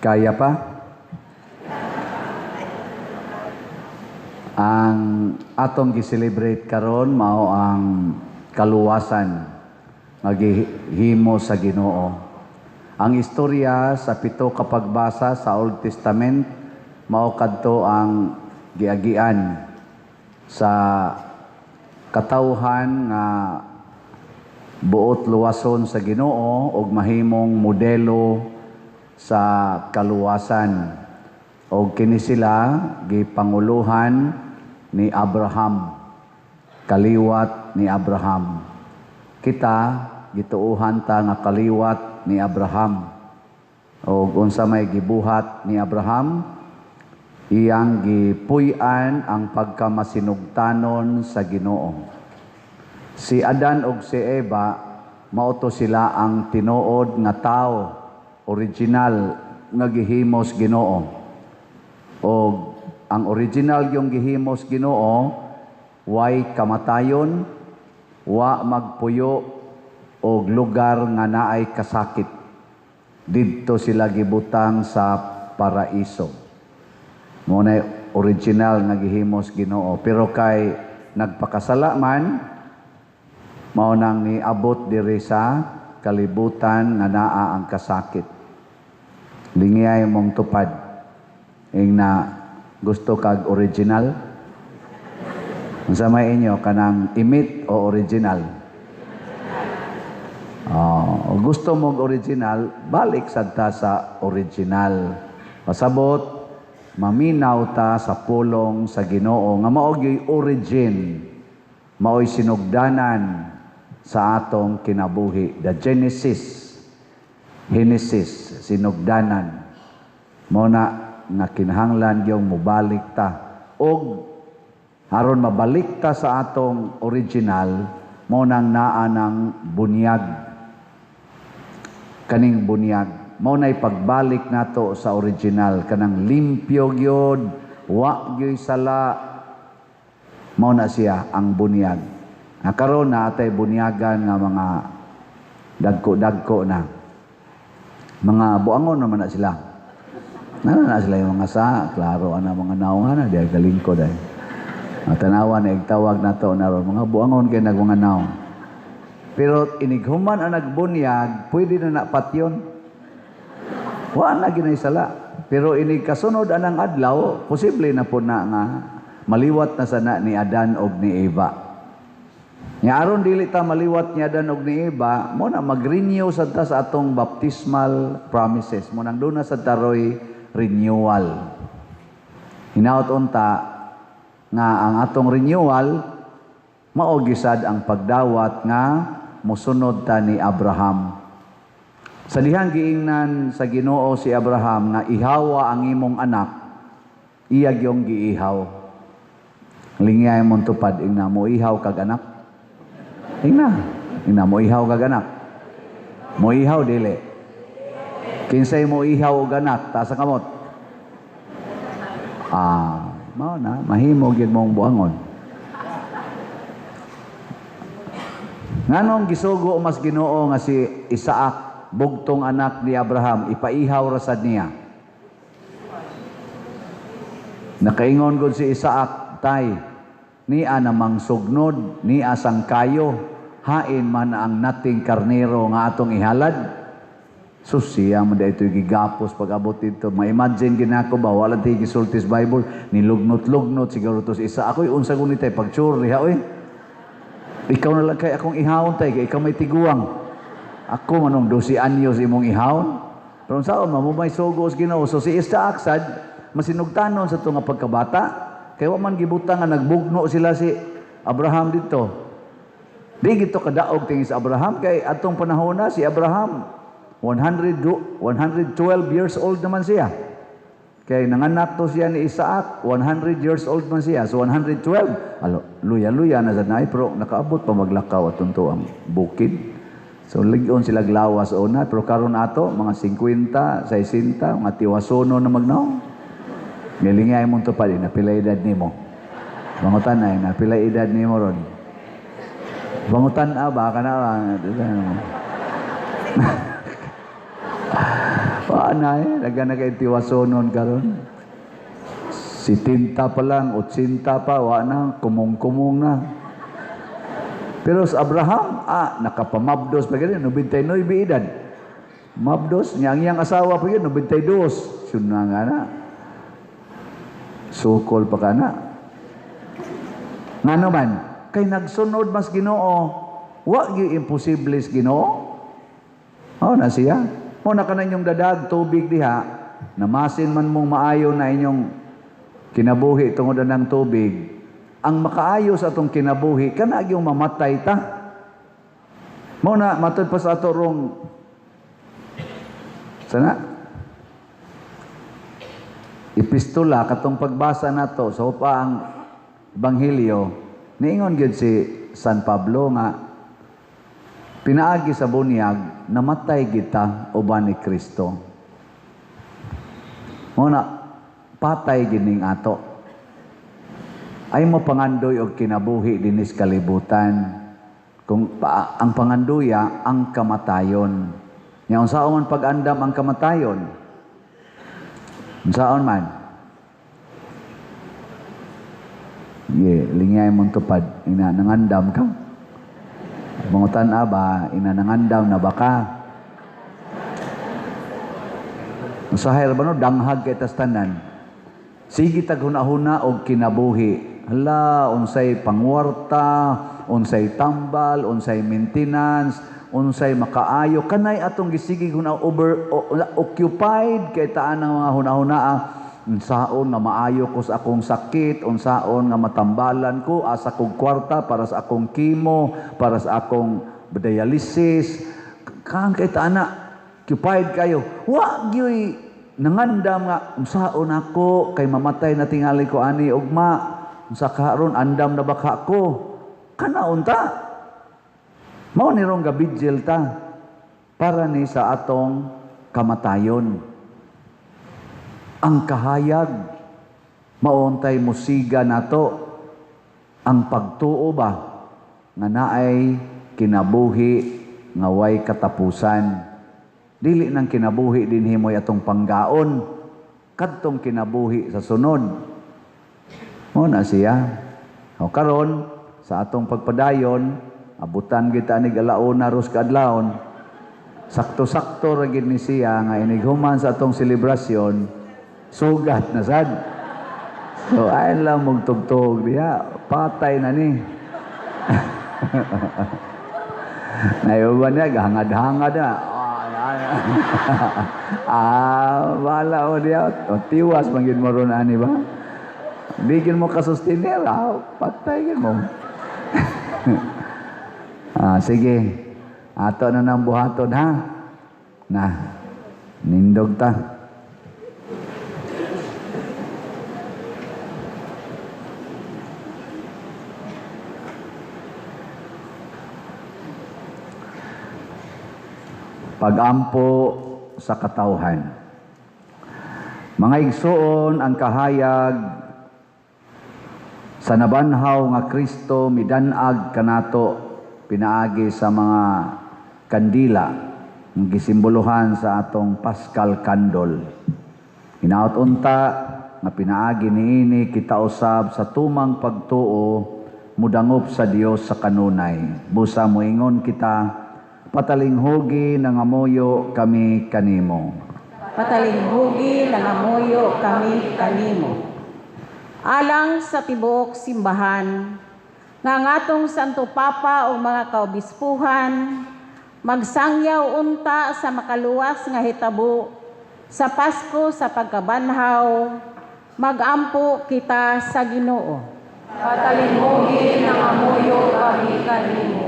Kaya pa? Ang atong gi-celebrate karon mao ang kaluwasan magihimo sa Ginoo. Ang istorya sa pito ka pagbasa sa Old Testament mao kadto ang giagian sa katawhan nga buot luwason sa Ginoo ug mahimong modelo sa kaluwasan. O kini sila gipanguluhan ni Abraham, kaliwat ni Abraham. Kita gituuhan ta nga kaliwat ni Abraham. O unsa may gibuhat ni Abraham, iyang gipuy-an ang pagkamasinugtanon sa Ginoo. Si Adan ug si Eva mao to sila ang tinuod nga tao, original nga gihimos Ginoo. O ang original yung gihimos Ginoo, way kamatayon, wa magpuyo og lugar nga naay kasakit. Didto sila gibutang sa paraiso. Muna original nga gihimos Ginoo. Pero kay nagpakasala man, mao nang niabot diri sa kalibutan nga naa ang kasakit. Lingiyay mong tupad. Ing na gusto kag original. Unsa may inyo kanang imit o original? Gusto mo original, balik sad ta sa original. Pasabot, maminaw ta sa pulong sa Ginoo nga mao gyud origin, mao'y sinugdanan sa atong kinabuhi. The Genesis, sinugdanan. Mao na nga kinahanglan yung mubalik ta. Og aron mabalik ta sa atong original, mo nang naa ng bunyag. Kaning bunyag. Mo na'y pagbalik nato sa original. Kanang limpyo gyud, wa gyud sala. Mo na siya ang bunyag. Karon na atay bunyagan nga mga dagko-dagko na. Mga buangon naman na sila. Na sila yung mga sa, klaro ana mga naong ana, di ay galingkod ay. Tanawan na igtawag na to na ron, mga buangon kayo nag mga naong. Pero inighuman ang nagbunyag, pwede na napatyon. Wa na ginaysala. Pero inigkasunod anang adlaw, posible na po na nga maliwat na sana ni Adan og ni Eva. Nga aron dili ta maliwat ni Adan og ni Eva, mo na mag-renew sa atong baptismal promises. Mo nang doon na sa taroy renewal. Hinaut unta nga ang atong renewal mao gisad ang pagdawat nga mosunod ta ni Abraham. Sa dihang giingnan sa Ginoo si Abraham nga ihawa ang imong anak, iya gyung giihaw. Lingay mong tupad ingna mo ihaw kag anak. Ingna mo ihaw kag anak. Mo ihaw dili. Kinsay mo ihaw og anak, taas ang kamot. Mao na, mahimo gyud mong buangon. Nganong gisugo mas Ginoo nga si Isaac, bugtong anak ni Abraham, ipaihaw ra sad niya. Nakaingon gud si Isaac, tay, niya namang sugnod, niya sang kayo, hain man ang nating karnero nga atong ihalad. Siya man da ito'y gigapos pag-abot dito. Ma-imagine ginako ba, wala tayo gisultis Bible, nilugnot-lugnot, siguro to isa. Ako'y unsa gunit tayo, pag-sure, oy. Ikaw na lang kay akong ihawon tayo, kay ikaw may tiguang. Ako manong 12 anyos imong ihawon. Pero saan, mamumay sugos Ginoo. So si Isaac sad, masinugtanon sa ito nga pagkabata, kaya waman gibutang nga nagbugno sila si Abraham dito. Di gito kadaog tingin sa Abraham, kay atong panahon na si Abraham, 112 years old naman siya. Kaya nanganak to siya ni Isaac, 100 years old man siya. So 112, luya-luya na sa naay, pero nakaabot pa maglakaw at tunto ang bukid. So ligon sila glawas una, pero karon ato, mga 50, 60, mga tiwasono na magnaw. Nilingay mong tupad, napila edad ni mo. Bangutan ay, napila edad ni mo ron. Bangutan baka na Wa na naga tiwasonon karon. Si tinta pa lang, 80 pa, wa na, kumong-kumong na. Pero sa Abraham, nakapamabdos pa ganyan, 99 edad. Mabdos, niyang asawa pa yun, 92. Yun na nga na. Sukol pa ka na. Nga naman, kay nagsunod mas Ginoo, wa gyud imposible sa Ginoo. Na siya. Na ka na inyong dadag, tubig diha, namasin man mong maayo na inyong kinabuhi tungod ng tubig, ang makaayo sa atong kinabuhi, kana yung mamatay ta. Muna, matod pa sa ato rong, sana? Epistula, katong pagbasa na to, sa upaang Ebanghelyo, niingon gyud si San Pablo nga, pinaagi sa bunyag, namatay kita uban ni Kristo. Muna, patay gining ato. Ay mo pangandoy og kinabuhi dinis kalibutan. Kung ang panganduya, ang kamatayon. Nya unsaon man pag-andam ang kamatayon? Unsaon man? Lingay mong tupad, nangandam ka. Mangutan ba, inanangandam na baka. Masahir ba no, danghag kay tastanan. Sige tag hunahuna og kinabuhi. Hala, unsay pangwarta, unsay tambal, unsay maintenance, unsay makaayo. Kanay atong gisigig huna occupied kay taan ng mga hunahunaa. Unsaon nga maayo ko sa akong sakit, unsaon nga matambalan ko asa kong kwarta para sa akong chemo, para sa akong dialysis. Kang kay taana, occupied kayo. Wa gyoy nangandam nga unsaon ako kay mamatay na tingali ko ani ugma. Unsa karon andam na baka ko. Kana unta. Mao ni rong gabidjel ta para ni sa atong kamatayon. Ang kahayag, mauntay musiga nato, ang pagtuo ba, nga naay kinabuhi, nga way katapusan. Dili nang kinabuhi din himoy atong panggaon, kadtong kinabuhi sa sunod. Muna siya. Karon, sa atong pagpadayon, abutan kita ni alauna ros kadlawon, sakto-sakto ra gid ni siya nga inighuman sa atong selebrasyon. Sugat na sad. So, ayon lang magtugtog diya. Patay na ni. Nayuban niya, hangad-hangad na. Wala o diya. Tiwas, manggin mo ron, ani ba? Bigyan mo kasustinir. Patay gin mo. Sige. Ato na ng buhaton, ha? Nindog ta. Pag-ampo sa katawhan. Mga igsoon, ang kahayag sa nabanhaw nga Kristo midanag kanato pinaagi sa mga kandila ng gisimbolohan sa atong Paschal Candle. Hinaut unta nga pinaagi niini kita usab sa tumang pagtuo mudangop sa Dios sa kanunay. Busa moingon kita, patalinghugi nangamuyo kami kanimo. Patalinghugi nangamuyo kami kanimo. Alang sa tibuok simbahan, nga ngatong Santo Papa o mga kaobispuhan, magsangyaw unta sa makaluwas nga hitabo, sa Pasko sa pagkabanhaw, magampo kita sa Ginoo. Patalinghugi nangamuyo kami kanimo.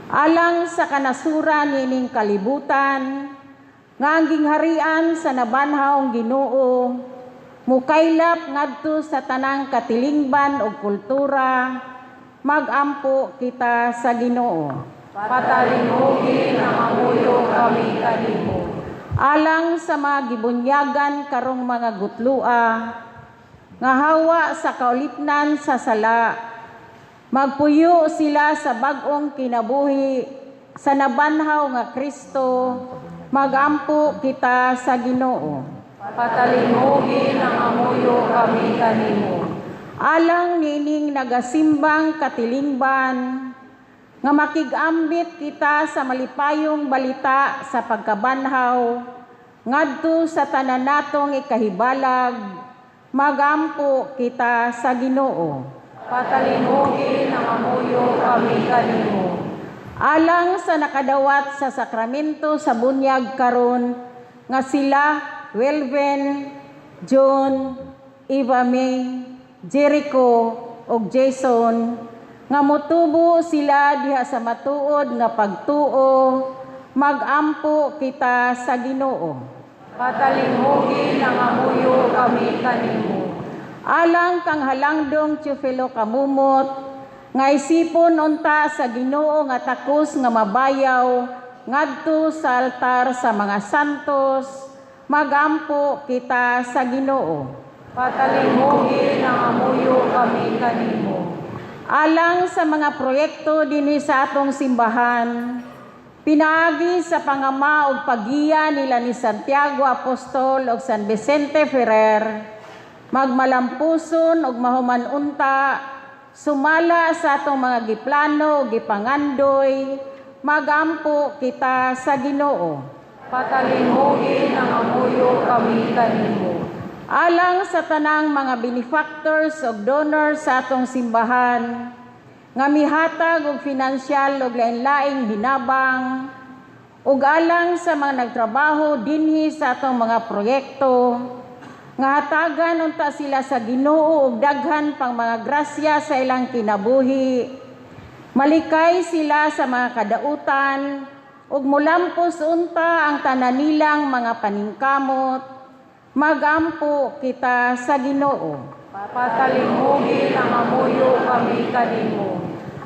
Alang sa kanasuran nining kalibutan, nga ang gingharian sa nabanhaong Ginoo, mukaylap ngadto sa tanang katilingban o kultura, magampo kita sa Ginoo. Patalinghugi nangamuyo kami kanimo. Alang sa mga gibunyagan karong mga gutlua, nga hawa sa kaulipnan sa sala, magpuyo sila sa bag-ong kinabuhi sa nabanhaw nga Kristo, Magampo kita sa Ginoo. Patalingugin ang amuyo kami kanimo. Alang nining nagasimbang katilingban, nga makigambit kita sa malipayong balita sa pagkabanhaw, ngadto sa tanan natong ikahibalag, magampo kita sa Ginoo. Patalingugin ang amuyo kami kanimo. Alang sa nakadawat sa sakramento sa bunyag karon, nga sila Welven, John, Eva May, Jericho ug Jason, nga motubo sila diha sa matuod nga pagtuo, magampo kita sa Ginoo. Patalingugin ang amuyo kami kanimo. Alang kang halangdong Teofilo kamumot, nga isipon unta sa Ginoo nga takos nga mabayaw, ngadto sa altar sa mga santos, magampo kita sa Ginoo. Patalingugin ang amuyo kami kanimo. Alang sa mga proyekto dinhi sa atong simbahan, pinaagi sa pangama ug pagiya nila ni Santiago Apostol ug San Vicente Ferrer, magmalampuson ug mahuman unta, sumala sa atong mga giplano ug gipangandoy, magampo kita sa Ginoo. Patalingugin ang amuyo kami kanimo. Alang sa tanang mga benefactors ug donors sa atong simbahan, nga mihatag og finansyal ug lain-laing hinabang, ug alang sa mga nagtrabaho dinhi sa atong mga proyekto, nga hatagan unta sila sa Ginoo ug daghan pang mga grasya sa ilang kinabuhi. Malikay sila sa mga kadautan ug mulampos unta ang tanan nilang mga paningkamot, magampo kita sa Ginoo. Patalingugin ang amuyo kami kanimo.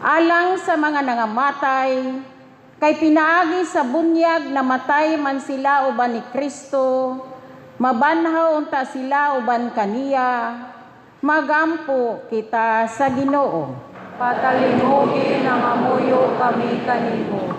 Alang sa mga nangamatay, kay pinaagi sa bunyag na matay man sila uban ni Kristo, mabanhaw unta sila uban kaniya, magampo kita sa Ginoo. Patalingugin ang amuyo kami kanimo.